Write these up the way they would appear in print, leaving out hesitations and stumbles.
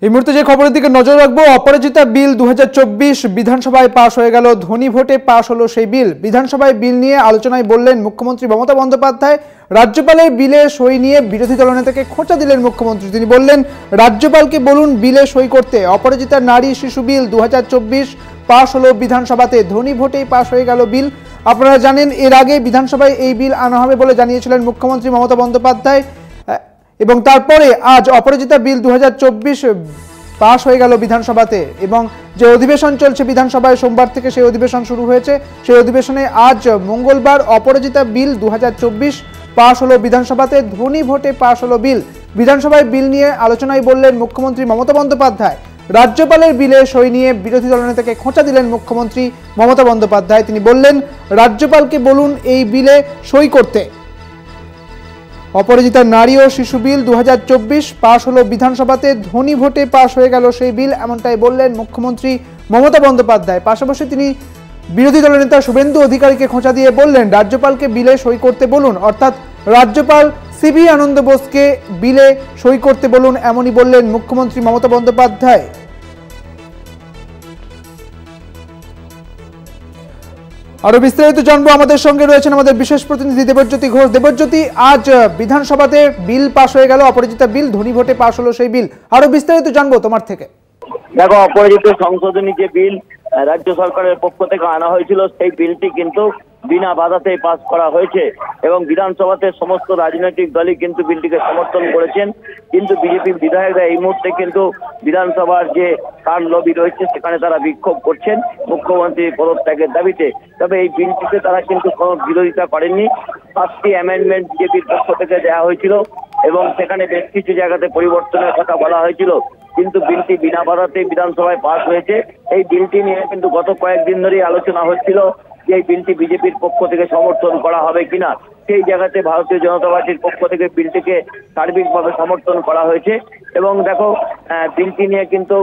এই মুহূর্তে যে খবরের দিকে নজর রাখবো, অপরাজিতা বিল 2024 বিধানসভায় পাশ হয়ে গেল। ধ্বনি ভোটে পাশ হলো সেই বিল। বিধানসভায় বিল নিয়ে আলোচনায় বললেন মুখ্যমন্ত্রী মমতা বন্দ্যোপাধ্যায়। রাজ্যপালের বিলে সই নিয়ে বিরোধী দলনেতাকে খোঁচা দিলেন মুখ্যমন্ত্রী। তিনি বললেন, রাজ্যপালকে বলুন বিলে সই করতে। অপরাজিতা নারী শিশু বিল 2024 পাশ হলো বিধানসভাতে। ধ্বনি ভোটেই পাশ হয়ে গেল বিল। আপনারা জানেন, এর আগে বিধানসভায় এই বিল আনা হবে বলে জানিয়েছিলেন মুখ্যমন্ত্রী মমতা বন্দ্যোপাধ্যায়, এবং তারপরে আজ অপরাজিতা বিল 2024 পাশ হয়ে গেল বিধানসভাতে। এবং যে অধিবেশন চলছে বিধানসভায়, সোমবার থেকে সেই অধিবেশন শুরু হয়েছে। সেই অধিবেশনে আজ মঙ্গলবার অপরাজিতা বিল 2024 পাশ হলো বিধানসভাতে। ধ্বনি ভোটে পাশ হলো বিল। বিধানসভায় বিল নিয়ে আলোচনায় বললেন মুখ্যমন্ত্রী মমতা বন্দ্যোপাধ্যায়। রাজ্যপালের বিলে সই নিয়ে বিরোধী দলনেতাকে খোঁচা দিলেন মুখ্যমন্ত্রী মমতা বন্দ্যোপাধ্যায়। তিনি বললেন, রাজ্যপালকে বলুন এই বিলে সই করতে। অপরাজিতা নারী ও শিশু বিল 2024 পাশ হলো বিধানসভাতে। ধ্বনি ভোটে পাশ হয়ে গেল সেই বিল, এমনটাই বললেন মুখ্যমন্ত্রী মমতা বন্দ্যোপাধ্যায়। পাশাপাশি তিনি বিরোধী দলের নেতা শুভেন্দু অধিকারীকে খোঁচা দিয়ে বললেন, রাজ্যপালকে বিলে সই করতে বলুন। অর্থাৎ রাজ্যপাল সিবি আনন্দ বোসকে বিলে সই করতে বলুন, এমনই বললেন মুখ্যমন্ত্রী মমতা বন্দ্যোপাধ্যায়। আরো বিস্তারিত জানবো, আমাদের সঙ্গে রয়েছেন আমাদের বিশেষ প্রতিনিধি দেবজ্যোতি ঘোষ। দেবজ্যোতি, আজ বিধানসভাতে বিল পাশ হয়ে গেল, অপরাজিতা বিল, ধ্বনি ভোটে পাশ হলো সেই বিল। আরো বিস্তারিত জানবো তোমার থেকে। দেখো, অপরাজিত সংশোধনী যে বিল রাজ্য সরকারের পক্ষ থেকে আনা হয়েছিল, সেই বিলটি কিন্তু বিনা বাধাতেই পাস করা হয়েছে এবং বিধানসভাতে সমস্ত রাজনৈতিক দলই কিন্তু বিলটিকে সমর্থন করেছেন। কিন্তু বিজেপি বিধায়করা এই মুহূর্তে কিন্তু বিধানসভার যে কার লবি রয়েছে সেখানে তারা বিক্ষোভ করছেন মুখ্যমন্ত্রীর পদত্যাগের দাবিতে। তবে এই বিলটিতে তারা কিন্তু কোনো বিরোধিতা করেননি। 5টি অ্যামেন্ডমেন্ট বিজেপির পক্ষ থেকে দেওয়া হয়েছিল এবং সেখানে বেশ কিছু জায়গাতে পরিবর্তনের কথা বলা হয়েছিল, কিন্তু বিলটি বিনা বাধাতেই বিধানসভায় পাস হয়েছে। এই বিলটি নিয়ে কিন্তু গত কয়েকদিন ধরেই আলোচনা হচ্ছিল যে এই বিলটি বিজেপির পক্ষ থেকে সমর্থন করা হবে কিনা। সেই জায়গাতে ভারতীয় জনতা পার্টির পক্ষ থেকে বিলটিকে সার্বিকভাবে সমর্থন করা হয়েছে। এবং দেখো, বিলটি নিয়ে কিন্তু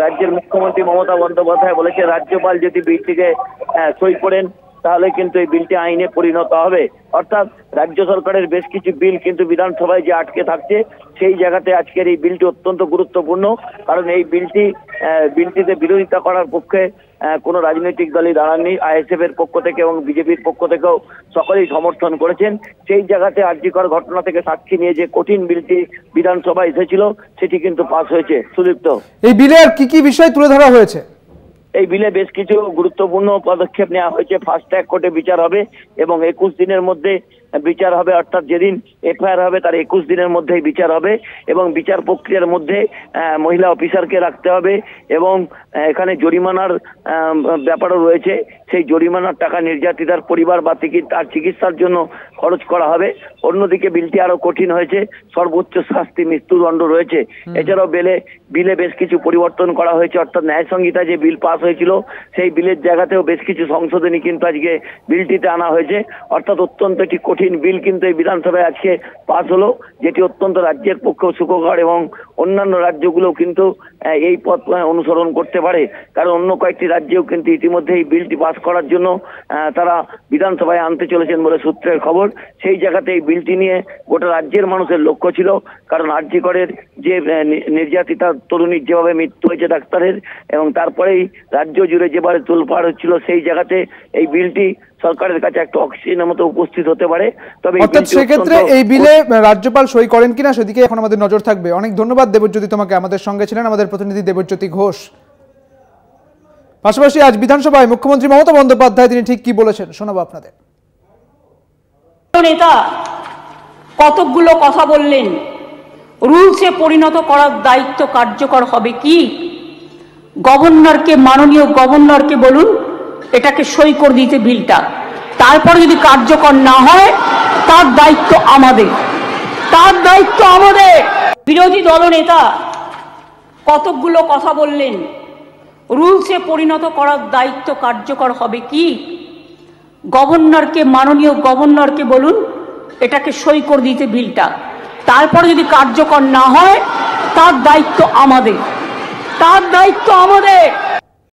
রাজ্যের মুখ্যমন্ত্রী মমতা বন্দ্যোপাধ্যায় বলেছে, রাজ্যপাল যদি বিলটিকে সই করেন তাহলে কিন্তু এই বিলটি আইনে পরিণত হবে। অর্থাৎ রাজ্য সরকারের বেশ কিছু বিল কিন্তু বিধানসভায় যে আটকে থাকছে, সেই জায়গাতে আজকের এই বিলটি অত্যন্ত গুরুত্বপূর্ণ। কারণ এই বিলটিতে বিরোধিতা করার পক্ষে কোনো রাজনৈতিক দলই দাঁড়াননি। আইএসএফ এর পক্ষ থেকে এবং বিজেপির পক্ষ থেকেও সকলেই সমর্থন করেছেন। সেই জায়গাতে আরজিকর ঘটনা থেকে সাক্ষী নিয়ে যে কঠিন বিলটি বিধানসভায় এসেছিল, সেটি কিন্তু পাস হয়েছে। সুদীপ্ত, এই বিলে আর কি কি বিষয় তুলে ধরা হয়েছে? এই বিলে বেশ কিছু গুরুত্বপূর্ণ পদক্ষেপ নেওয়া হয়েছে। ফাস্ট ট্র্যাক কোর্টে বিচার হবে এবং 21 দিনের মধ্যে বিচার হবে। অর্থাৎ যেদিন এফআইআর হবে তার 21 দিনের মধ্যেই বিচার হবে এবং বিচার প্রক্রিয়ার মধ্যে মহিলা অফিসারকে রাখতে হবে এবং এখানে জরিমানার ব্যাপারও রয়েছে। সেই জরিমানার টাকা নির্যাতিতার পরিবার বা তার চিকিৎসার জন্য খরচ করা হবে। অন্যদিকে বিলটি আরো কঠিন হয়েছে, সর্বোচ্চ শাস্তি মৃত্যুদণ্ড রয়েছে। এছাড়াও বিলে বেশ কিছু পরিবর্তন করা হয়েছে। অর্থাৎ ন্যায় সংহিতা যে বিল পাস হয়েছিল, সেই বিলের জায়গাতেও বেশ কিছু সংশোধনী কিন্তু আজকে বিলটিতে আনা হয়েছে। অর্থাৎ অত্যন্ত একটি কঠিন বিল কিন্তু এই বিধানসভায় আজকে পাস হলো, যেটি অত্যন্ত রাজ্যের পক্ষেও সুখকর এবং অন্যান্য রাজ্যগুলো কিন্তু এই পথ অনুসরণ করতে পারে। কারণ অন্য কয়েকটি রাজ্যেও কিন্তু ইতিমধ্যে এই বিলটি পাস করার জন্য তারা বিধানসভায় আনতে চলেছেন বলে সূত্রের খবর। সেই জায়গাতে এই বিলটি নিয়ে গোটা রাজ্যের মানুষের লক্ষ্য ছিল। কারণ আরজিকরের যে নির্যাতিতা তরুণীর যেভাবে মৃত্যু হয়েছে ডাক্তারের, এবং তারপরেই রাজ্য জুড়ে যেভাবে তোলপাড় হচ্ছিল, সেই জায়গাতে এই বিলটি সরকারের কাছে একটা অক্সিজেনের মতো উপস্থিত হতে পারে। তবে সেক্ষেত্রে এই বিলে রাজ্যপাল সই করেন কিনা সেদিকে এখন আমাদের নজর থাকবে। অনেক ধন্যবাদ দেবজ্যোতি তোমাকে। আমাদের সঙ্গে ছিলেন আমাদের প্রতিনিধি দেবজ্যোতি ঘোষ। পাশাপাশি আজ বিধানসভায় মুখ্যমন্ত্রী মমতা বন্দ্যোপাধ্যায় তিনি ঠিক কি বলেছেন শোনাবো আপনাদের। নেতা কতকগুলো কথা বললেন, রুলসে পরিণত করার দায়িত্ব কার্যকর হবে কি? গভর্নরকে, মাননীয় গভর্নরকে বলুন এটাকে সই করে দিতে বিলটা। তারপরে যদি কার্যকর না হয় তার দায়িত্ব আমাদের, বিরোধী দলনেতা কতকগুলো কথা বললেন, রুলসে পরিণত করার দায়িত্ব কার্যকর হবে কি? গভর্নরকে, মাননীয় গভর্নরকে বলুন এটাকে সই করে দিতে বিলটা। তারপরে যদি কার্যকর না হয় তার দায়িত্ব আমাদের।